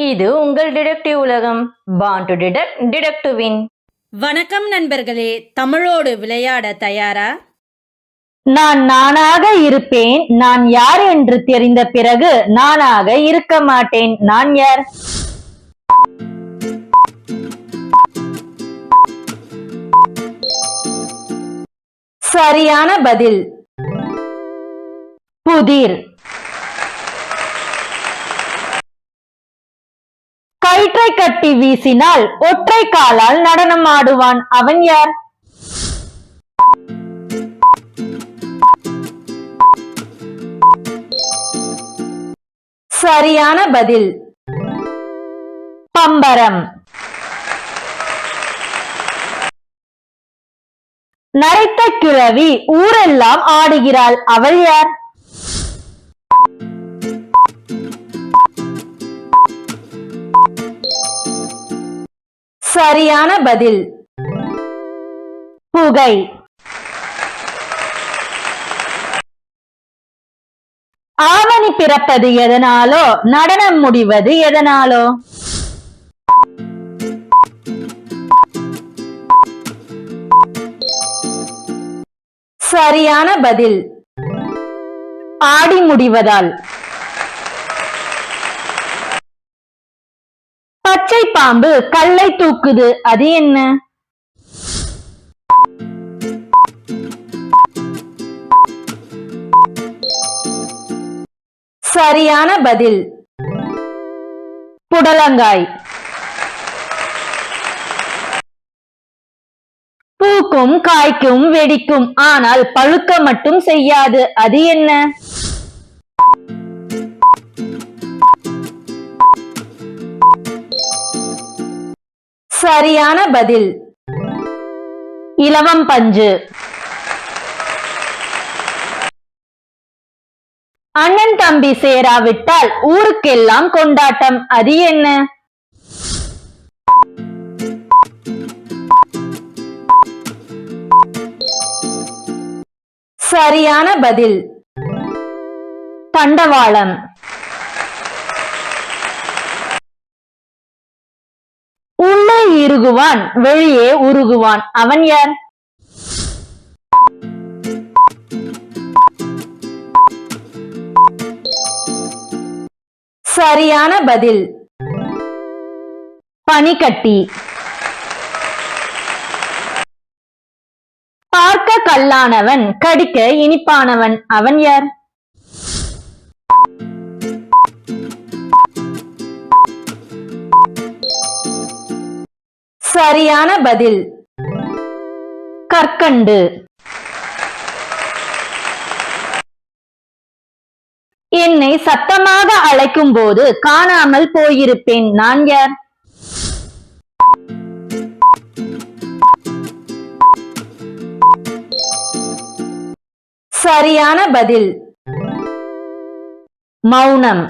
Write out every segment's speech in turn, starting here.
இது உங்கள் டிடெக்டிவ் உலகம். Born to detect, detect to win. வணக்கம் நண்பர்களே, தமிழோடு விளையாட தயாரா? நான் நானாக இருப்பேன். நான் யார் என்று தெரிந்த பிறகு நானாக இருக்க மாட்டேன். நான் யார்? சரியான பதில் புதிர். கயிற்றை கட்டி வீசினால் ஒற்றை காலால் நடனம் ஆடுவான். அவன் யார்? சரியான பதில் பம்பரம். நரைத்த கிழவி ஊரெல்லாம் ஆடுகிறாள். அவள் யார்? சரியான பதில் புகை. ஆவணி பிறப்பது எதனாலோ, நடனம் முடிவது எதனாலோ? சரியான பதில் ஆடி முடிவதால். பச்சை பாம்பு கல்லை தூக்குது. அது என்ன? சரியான பதில் புடலங்காய். பூக்கும் காய்க்கும் வெடிக்கும், ஆனால் பழுக்க மட்டும் செய்யாது. அது என்ன? சரியான பதில் இலவம் பஞ்சு. அண்ணன் தம்பி சேராவிட்டால் ஊருக்கெல்லாம் கொண்டாட்டம். அது என்ன? சரியான பதில் தண்டவாளம். உள்ளே இறுகுவான், வெளியே உருகுவான். அவன் யார்? சரியான பதில் பனிக்கட்டி. பார்க்க கல்லானவன், கடிக்க இனிப்பானவன். அவன் யார்? சரியான பதில் கற்கண்டு. என்னை சத்தமாக அழைக்கும் போது காணாமல் போயிருப்பேன். நான் யார்? சரியான பதில் மௌனம்.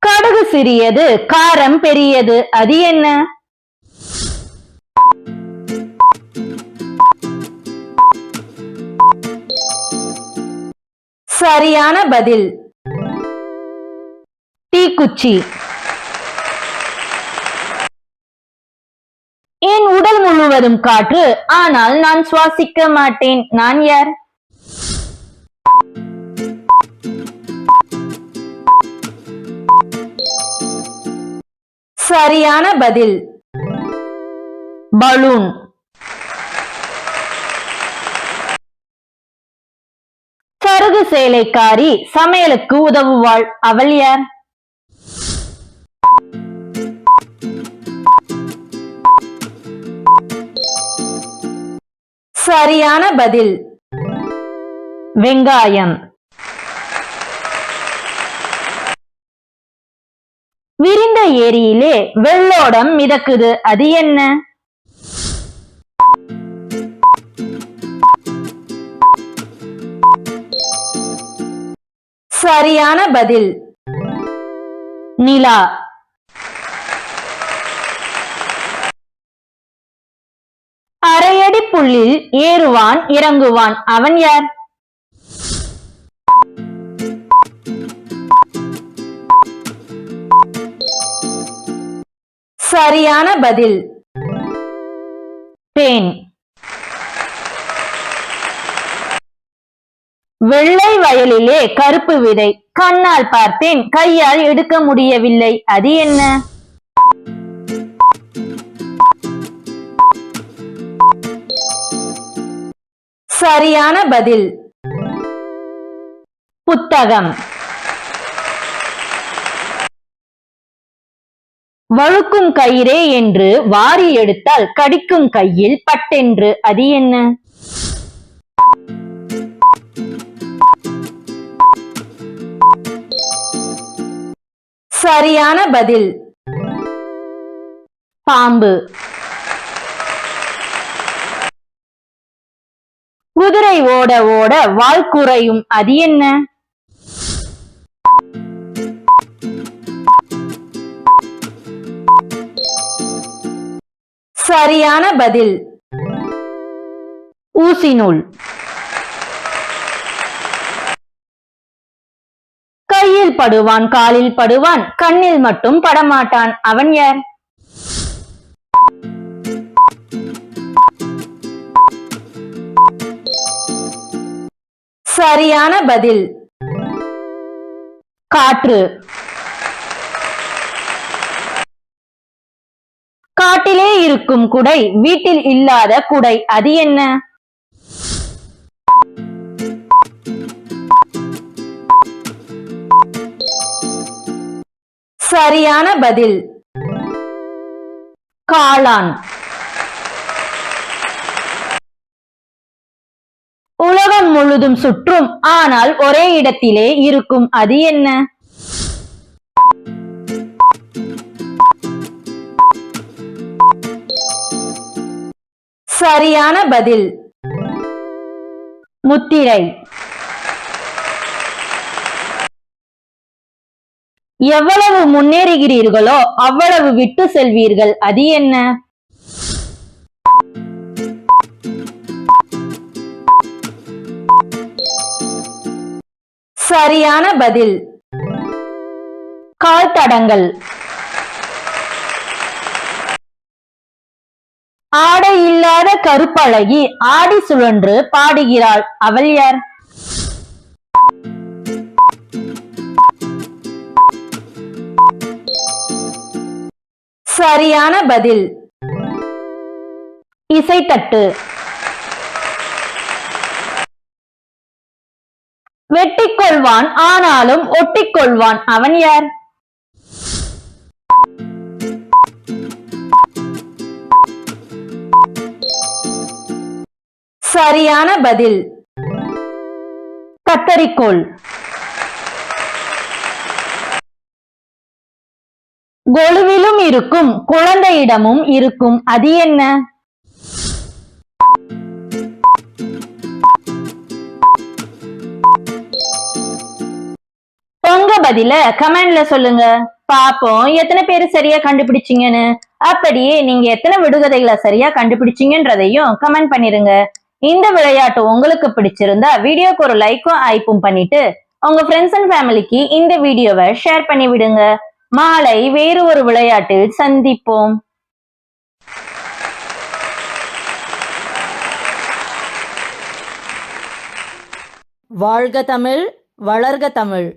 கடுகு சிறியது, காரம் பெரியது. அது என்ன? சரியான பதில் தீக்குச்சி. என் உடல் முழுவதும் காற்று, ஆனால் நான் சுவாசிக்க மாட்டேன். நான் யார்? சரியான பதில் பலூன். சருகு சேலைக்காரி சமையலுக்கு உதவுவாள். அவள் யார்? சரியான பதில் வெங்காயம். விரிந்த ஏரியிலே வெள்ளோடம் மிதக்குது. அது என்ன? சரியான பதில் நிலா. அரையடி புள்ளில் ஏறுவான் இறங்குவான். அவன் யார்? சரியான பதில் தேன். வெள்ளை வயலிலே கருப்பு விதை, கண்ணால் பார்த்தேன் கையால் எடுக்க முடியவில்லை, அது என்ன? சரியான பதில் புத்தகம். வழுக்கும் கயிறே என்று வாரி எடுத்தால் கடிக்கும் கையில் பட்டென்று, அது என்ன? சரியான பதில் பாம்பு. குதிரை ஓட ஓட வால் குறையும், அது என்ன? சரியான பதில் ஊசி நூல். கையில் படுவான் காலில் படுவான் கண்ணில் மட்டும் படமாட்டான், அவன் யார்? சரியான பதில் காற்று. காட்டிலே இருக்கும் குடை வீட்டில் இல்லாத குடை, அது என்ன? சரியான பதில் காளான். உலகம் முழுதும் சுற்றும் ஆனால் ஒரே இடத்திலே இருக்கும், அது என்ன? சரியான பதில் முத்திரை. எவ்வளவு முன்னேறுகிறீர்களோ அவ்வளவு விட்டு செல்வீர்கள், அது என்ன? சரியான பதில் கால் தடங்கள். ஆடை இல்லாத கருப்பழகி ஆடி சுழன்று பாடுகிறாள், அவள் யார்? சரியான பதில் இசைத்தட்டு. வெட்டிக்கொள்வான் ஆனாலும் ஒட்டிக்கொள்வான், அவன் யார்? சரியான பதில் கத்தரிக்கோல். கொலுவிலும் இருக்கும் குழந்தையிடமும் இருக்கும், அது என்ன? உங்க பதில கமெண்ட்ல சொல்லுங்க, பாப்போம் எத்தனை பேரு சரியா கண்டுபிடிச்சீங்கன்னு. அப்படியே நீங்க எத்தனை விடுகதைகளை சரியா கண்டுபிடிச்சீங்கன்றதையும் கமெண்ட் பண்ணிருங்க. இந்த விளையாட்டு உங்களுக்கு பிடிச்சிருந்தா வீடியோக்கு ஒரு லைக்கும் ஐப்பும் பண்ணிட்டு உங்க ஃப்ரெண்ட்ஸ் அண்ட் ஃபேமிலிக்கு இந்த வீடியோவை ஷேர் பண்ணி விடுங்க. மாலை வேறு ஒரு விளையாட்டில் சந்திப்போம். வாழ்க தமிழ், வளர்க தமிழ்.